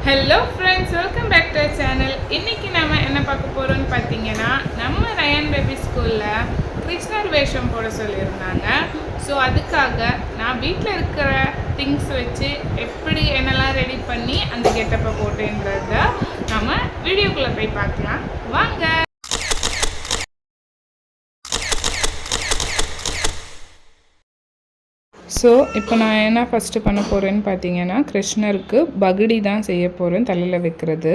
Hello friends, welcome back to channel. இன்றைக்கி நம்ம என்ன பார்க்க போகிறோம்னு பார்த்தீங்கன்னா, நம்ம ரயான் பேபி ஸ்கூலில் கிருஷ்ணர் வேஷம் போட சொல்லியிருந்தாங்க. ஸோ அதுக்காக நான் வீட்டில் இருக்கிற திங்ஸ் வச்சு எப்படி என்னெல்லாம் ரெடி பண்ணி அந்த கெட்டப்பை போட்டேன்றத நம்ம வீடியோக்குள்ளே போய் பார்க்கலாம் வாங்க. ஸோ இப்போ நான் என்ன ஃபஸ்ட்டு பண்ண போகிறேன்னு பார்த்தீங்கன்னா, கிருஷ்ணருக்கு பகுடி தான் செய்ய போகிறேன், தலையில் வைக்கிறது.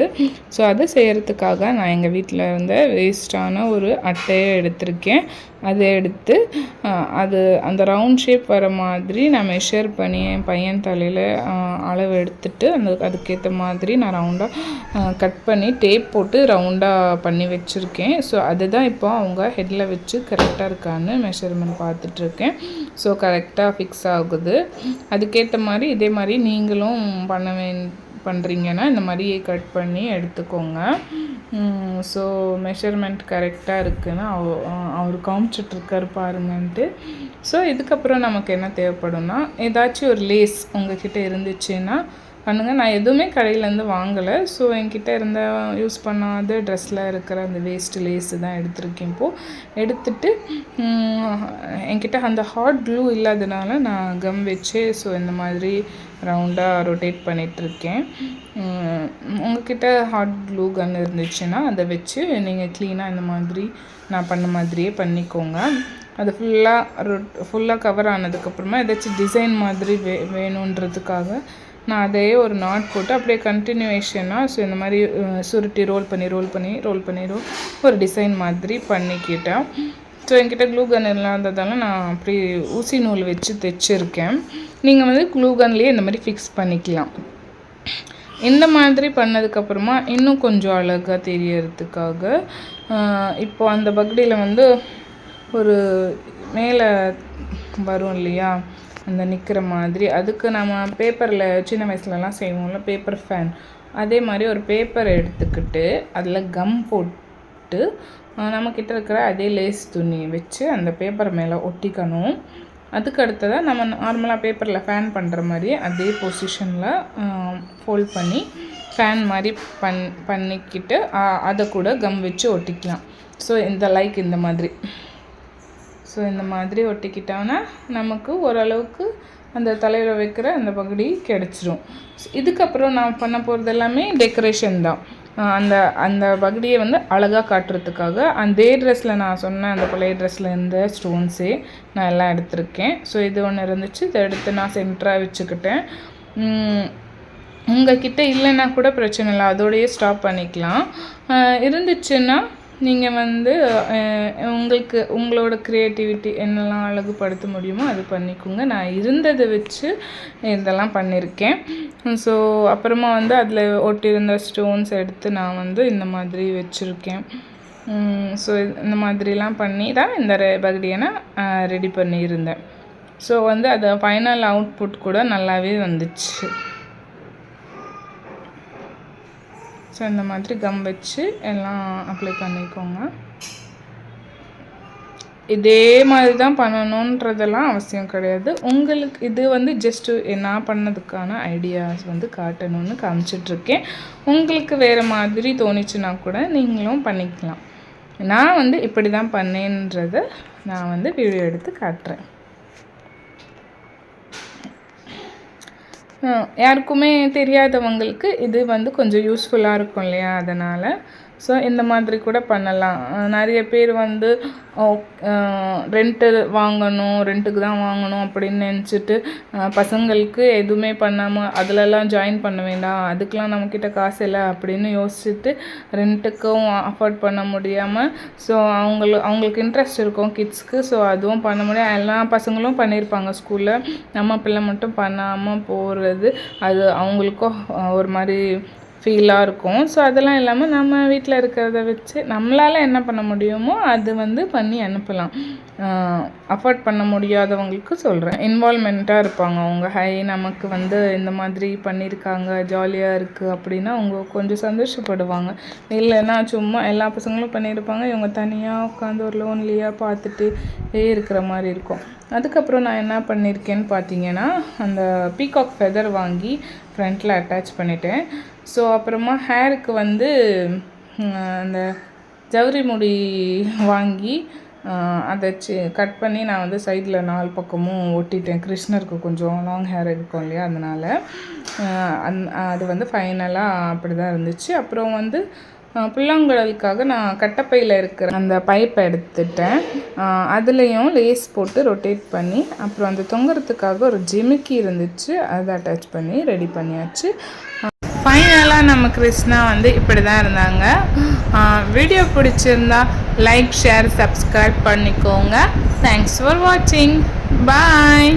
ஸோ அதை செய்கிறதுக்காக நான் எங்கள் வீட்டில் இருந்த வேஸ்ட்டான ஒரு அட்டையை எடுத்திருக்கேன். அதை எடுத்து அது அந்த ரவுண்ட் ஷேப் வர மாதிரி நான் மெஷர் பண்ணி என் பையன் தலையில் அளவு எடுத்துட்டு அதுக்கேற்ற மாதிரி நான் ரவுண்டாக கட் பண்ணி டேப் போட்டு ரவுண்டாக பண்ணி வச்சுருக்கேன். ஸோ அதுதான் இப்போ அவங்க ஹெட்டில் வச்சு கரெக்டாக இருக்கான்னு மெஷர்மெண்ட் பார்த்துட்ருக்கேன். ஸோ கரெக்டாக ஃபிக்ஸ் ஆகுது. அதுக்கேற்ற மாதிரி இதே மாதிரி நீங்களும் பண்ணுறீங்கன்னா இந்த மாதிரியே கட் பண்ணி எடுத்துக்கோங்க. ஸோ மெஷர்மெண்ட் கரெக்டாக இருக்குதுன்னு அவர் காமிச்சிட்ருக்காரு பாருங்கன்ட்டு. ஸோ இதுக்கப்புறம் நமக்கு என்ன தேவைப்படும்னா, ஏதாச்சும் ஒரு லேஸ் உங்கள்கிட்ட இருந்துச்சுன்னா பண்ணுங்கள். நான் எதுவுமே கடையிலேருந்து வாங்கலை. ஸோ என்கிட்ட இருந்த யூஸ் பண்ணாத ட்ரெஸ்ஸில் இருக்கிற அந்த வேஸ்ட் லேஸு தான் எடுத்திருக்கேன். இப்போது எடுத்துட்டு என்கிட்ட அந்த ஹாட் க்ளூ இல்லாதனால நான் கம் வச்சு ஸோ இந்த மாதிரி ரவுண்டாக ரொட்டேட் பண்ணிகிட்ருக்கேன். உங்கள்கிட்ட ஹாட் க்ளூ கன் இருந்துச்சுன்னா அதை வச்சு நீங்கள் க்ளீனாக இந்த மாதிரி நான் பண்ண மாதிரியே பண்ணிக்கோங்க. அது ஃபுல்லாக கவர் ஆனதுக்கப்புறமா ஏதாச்சும் டிசைன் மாதிரி வேணுன்றதுக்காக நான் அதையே ஒரு நாட் போட்டு அப்படியே கண்டினியூவேஷனாக ஸோ இந்த மாதிரி சுருட்டி ரோல் பண்ணி ஒரு டிசைன் மாதிரி பண்ணிக்கிட்டேன். ஸோ என்கிட்ட க்ளூ கன் இல்லாததால நான் அப்படி ஊசி நூல் வச்சு தைச்சிருக்கேன். நீங்கள் வந்து க்ளூ கன்லேயே இந்த மாதிரி ஃபிக்ஸ் பண்ணிக்கலாம். இந்த மாதிரி பண்ணதுக்கப்புறமா இன்னும் கொஞ்சம் அழகாக தெரியறதுக்காக இப்போ அந்த பக்டியில் வந்து ஒரு மேலே வரும் இல்லையா, அந்த நிற்கிற மாதிரி, அதுக்கு நம்ம பேப்பரில் சின்ன வயசுலலாம் செய்வோம்ல பேப்பர் ஃபேன், அதே மாதிரி ஒரு பேப்பர் எடுத்துக்கிட்டு அதில் கம் போட்டு நம்மக்கிட்ட இருக்கிற அதே லேஸ் துணி வச்சு அந்த பேப்பர் மேலே ஒட்டிக்கணும். அதுக்கு அடுத்ததாக நம்ம நார்மலாக பேப்பரில் ஃபேன் பண்ணுற மாதிரி அதே பொசிஷனில் ஃபோல்ட் பண்ணி ஃபேன் மாதிரி பண்ணிக்கிட்டு அதை கூட கம் வச்சு ஒட்டிக்கலாம். ஸோ இந்த மாதிரி இந்த மாதிரி ஒட்டிக்கிட்டோன்னா நமக்கு ஓரளவுக்கு அந்த தலையில் வைக்கிற அந்த பகுதி கிடச்சிரும். இதுக்கப்புறம் நான் பண்ண போகிறது எல்லாமே டெக்கரேஷன் தான். அந்த பகுதியை வந்து அழகாக காட்டுறதுக்காக அதே ட்ரெஸ்ஸில் நான் சொன்ன அந்த பழைய ட்ரெஸ்ஸில் இருந்த ஸ்டோன்ஸே நான் எல்லாம் எடுத்திருக்கேன். ஸோ இது ஒன்று இருந்துச்சு, இதை எடுத்து நான் சென்டராக வச்சுக்கிட்டேன். உங்கள்கிட்ட இல்லைன்னா கூட பிரச்சனை இல்லை, அதோடையே ஸ்டாப் பண்ணிக்கலாம். இருந்துச்சுன்னா நீங்கள் வந்து உங்களோட க்ரியேட்டிவிட்டி என்னெல்லாம் அழகுபடுத்த முடியுமோ அது பண்ணிக்கோங்க. நான் இருந்ததை வச்சு இதெல்லாம் பண்ணியிருக்கேன். ஸோ அப்புறமா வந்து அதில் ஒட்டியிருந்த ஸ்டோன்ஸ் எடுத்து நான் வந்து இந்த மாதிரி வச்சுருக்கேன். ஸோ இந்த மாதிரிலாம் பண்ணி தான் இந்த பகுதியை நான் ரெடி பண்ணியிருந்தேன். ஸோ வந்து அது ஃபைனல் அவுட்புட் கூட நல்லாவே வந்துச்சு. ஸோ இந்த மாதிரி கம் வச்சு எல்லாம் அப்ளை பண்ணிக்கோங்க. இதே மாதிரி தான் பண்ணணுன்றதெல்லாம் அவசியம் கிடையாது. உங்களுக்கு இது வந்து ஜஸ்ட்டு நான் பண்ணதுக்கான ஐடியாஸ் வந்து காட்டணும்னு காமிச்சிட்ருக்கேன். உங்களுக்கு வேறு மாதிரி தோணிச்சுன்னா கூட நீங்களும் பண்ணிக்கலாம். நான் வந்து இப்படி தான் பண்ணேன்றதை நான் வந்து வீடியோ எடுத்து காட்டுறேன். யாருக்குமே தெரியாதவங்களுக்கு இது வந்து கொஞ்சம் யூஸ்ஃபுல்லாக இருக்கும் இல்லையா, அதனால் ஸோ இந்த மாதிரி கூட பண்ணலாம். நிறைய பேர் வந்து ரெண்ட்டுக்கு தான் வாங்கணும் அப்படின்னு நினச்சிட்டு பசங்களுக்கு எதுவுமே பண்ணாமல் அதிலெல்லாம் ஜாயின் பண்ண வேண்டாம், அதுக்கெலாம் நம்மக்கிட்ட காசு இல்லை அப்படின்னு யோசிச்சுட்டு ரெண்ட்டுக்கும் அஃபோர்ட் பண்ண முடியாமல் ஸோ அவங்களுக்கு இன்ட்ரெஸ்ட் இருக்கும் கிட்ஸ்க்கு. ஸோ அதுவும் பண்ண முடியாது. எல்லா பசங்களும் பண்ணியிருப்பாங்க ஸ்கூலில், நம்ம பிள்ளை மட்டும் பண்ணாமல் போகிறது அது அவங்களுக்கும் ஒரு மாதிரி ஃபீலாக இருக்கும். ஸோ அதெல்லாம் இல்லாமல் நம்ம வீட்டில் இருக்கிறத வச்சு நம்மளால் என்ன பண்ண முடியுமோ அது வந்து பண்ணி அனுப்பலாம். அஃபோர்ட் பண்ண முடியாதவங்களுக்கு சொல்கிறேன். இன்வால்மெண்ட்டாக இருப்பாங்க அவங்க. நமக்கு வந்து இந்த மாதிரி பண்ணியிருக்காங்க, ஜாலியாக இருக்குது அப்படின்னா அவங்க கொஞ்சம் சந்தோஷப்படுவாங்க. இல்லைன்னா சும்மா எல்லா பசங்களும் பண்ணியிருப்பாங்க, இவங்க தனியாக உட்காந்து ஒரு லோன்லியாக பார்த்துட்டு இருக்கிற மாதிரி இருக்கும். அதுக்கப்புறம் நான் என்ன பண்ணியிருக்கேன்னு பார்த்தீங்கன்னா, அந்த பீகாக் ஃபெதர் வாங்கி ஃப்ரண்ட்டில் அட்டாச் பண்ணிட்டேன். ஸோ அப்புறமா ஹேருக்கு வந்து அந்த ஜவுரி முடி வாங்கி அதை கட் பண்ணி நான் வந்து சைடில் 4 பக்கமும் ஒட்டிட்டேன். கிருஷ்ணருக்கு கொஞ்சம் லாங் ஹேர் இருக்கும் இல்லையா, அதனால் அது வந்து ஃபைனலாக அப்படி தான் இருந்துச்சு. அப்புறம் வந்து புல்லாங்குழலுக்காக நான் கட்டப்பையில் இருக்கிற அந்த பைப்பை எடுத்துட்டேன். அதுலேயும் லேஸ் போட்டு ரொட்டேட் பண்ணி, அப்புறம் அந்த தொங்குறதுக்காக ஒரு ஜிமிக்கி இருந்துச்சு, அதை அட்டாச் பண்ணி ரெடி பண்ணியாச்சு. ஃபைனலாக நம்ம கிருஷ்ணா வந்து இப்படி தான் இருந்தாங்க. வீடியோ பிடிச்சிருந்தா லைக், ஷேர், சப்ஸ்கிரைப் பண்ணிக்கோங்க. தேங்க்ஸ் ஃபார் வாட்சிங். பாய்.